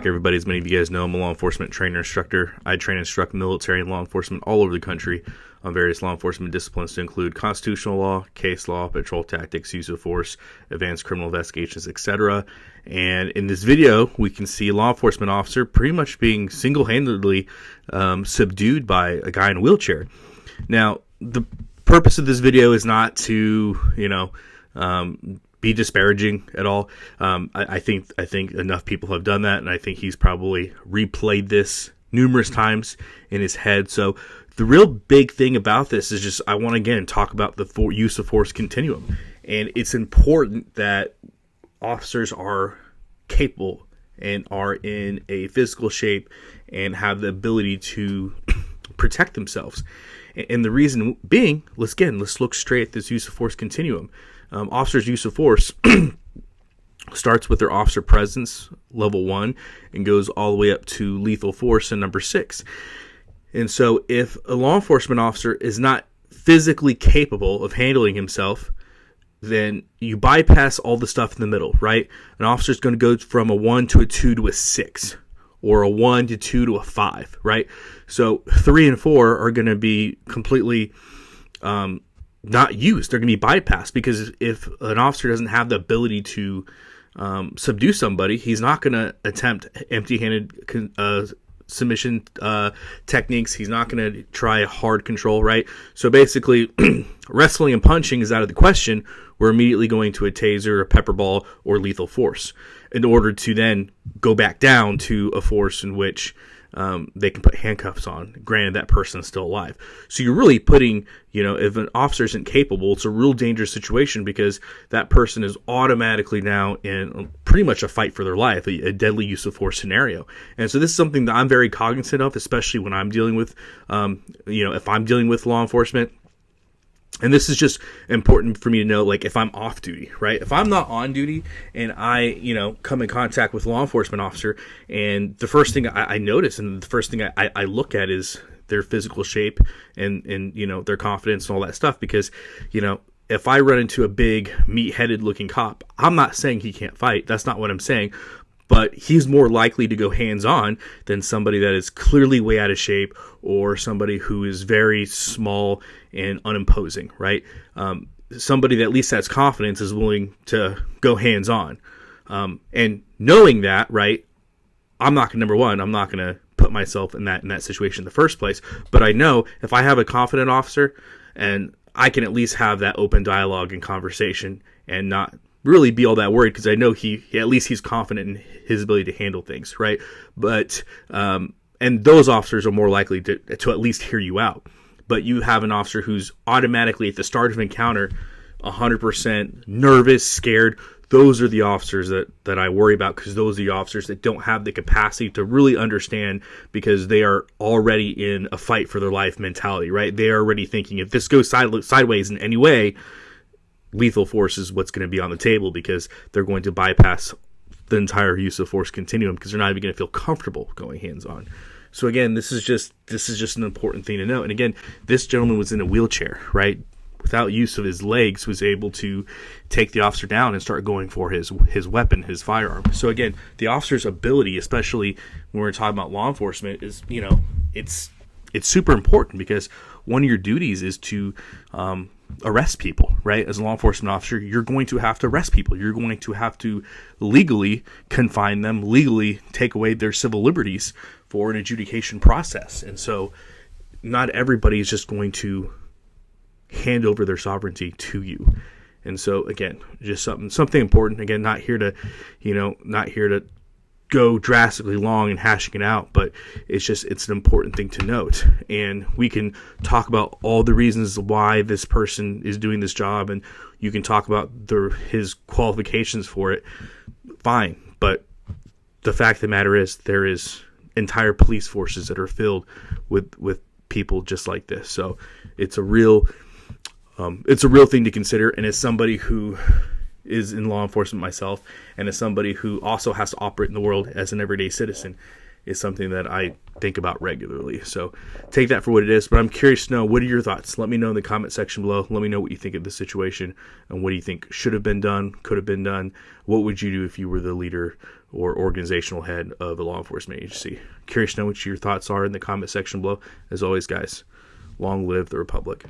back, everybody. As many of you guys know, I'm a law enforcement trainer instructor. I train and instruct military and law enforcement all over the country on various law enforcement disciplines to include constitutional law, case law, patrol tactics, use of force, advanced criminal investigations, etc. And in this video, we can see a law enforcement officer pretty much being single-handedly subdued by a guy in a wheelchair. Now, the purpose of this video is not to, be disparaging at all. I think enough people have done that, and I think he's probably replayed this numerous times in his head. So the real big thing about this is just I want to again talk about the use of force continuum, and it's important that officers are capable and are in a physical shape and have the ability to protect themselves. And the reason being, let's look straight at this use of force continuum. Officers' use of force starts with their officer presence, level 1, and goes all the way up to lethal force in number 6. And so if a law enforcement officer is not physically capable of handling himself, then you bypass all the stuff in the middle, right? An officer is going to go from a 1 to a 2 to a 6, or a 1 to 2 to a 5, right? So 3 and 4 are going to be completely not used. They're going to be bypassed, because if an officer doesn't have the ability to subdue somebody, he's not going to attempt empty-handed submission techniques. He's not going to try hard control, right? So basically, wrestling and punching is out of the question. We're immediately going to a taser, a pepper ball, or lethal force in order to then go back down to a force in which they can put handcuffs on. Granted, that person is still alive. So you're really putting, if an officer isn't capable, it's a real dangerous situation, because that person is automatically now in pretty much a fight for their life, a deadly use of force scenario. And so this is something that I'm very cognizant of, especially when I'm dealing with, if I'm dealing with law enforcement. And this is just important for me to know, like, if I'm off duty, right? If I'm not on duty and I, come in contact with a law enforcement officer, and the first thing I notice and the first thing I look at is their physical shape and their confidence and all that stuff. Because, if I run into a big meat-headed looking cop, I'm not saying he can't fight. That's not what I'm saying. But he's more likely to go hands-on than somebody that is clearly way out of shape, or somebody who is very small and unimposing, right? Somebody that at least has confidence is willing to go hands-on. And knowing that, right, I'm not going to put myself in that situation in the first place. But I know if I have a confident officer, and I can at least have that open dialogue and conversation and not really be all that worried, because I know at least he's confident in his ability to handle things, right? But and those officers are more likely to at least hear you out. But you have an officer who's automatically at the start of an encounter 100% nervous, scared. Those are the officers that I worry about, because those are the officers that don't have the capacity to really understand, because they are already in a fight for their life mentality, right? They are already thinking, if this goes sideways in any way, lethal force is what's going to be on the table, because they're going to bypass the entire use of force continuum, because they're not even going to feel comfortable going hands-on. So again, this is just an important thing to know. And again, this gentleman was in a wheelchair, right? Without use of his legs, was able to take the officer down and start going for his weapon, his firearm. So again, the officer's ability, especially when we're talking about law enforcement, is, it's super important, because one of your duties is to arrest people, right? As a law enforcement officer, you're going to have to arrest people. You're going to have to legally confine them, legally take away their civil liberties for an adjudication process. And so not everybody is just going to hand over their sovereignty to you. And so again, just something important. Again, not here to go drastically long and hashing it out, but it's an important thing to note. And we can talk about all the reasons why this person is doing this job, and you can talk about his qualifications for it. Fine, but the fact of the matter is, there is entire police forces that are filled with people just like this. So it's a real thing to consider. And as somebody who is in law enforcement myself, and as somebody who also has to operate in the world as an everyday citizen, is something that I think about regularly. So take that for what it is. But I'm curious to know, what are your thoughts? Let me know in the comment section below. Let me know what you think of the situation and what do you think should have been done, could have been done. What would you do if you were the leader or organizational head of a law enforcement agency? Curious to know what your thoughts are in the comment section below. As always, guys, long live the Republic.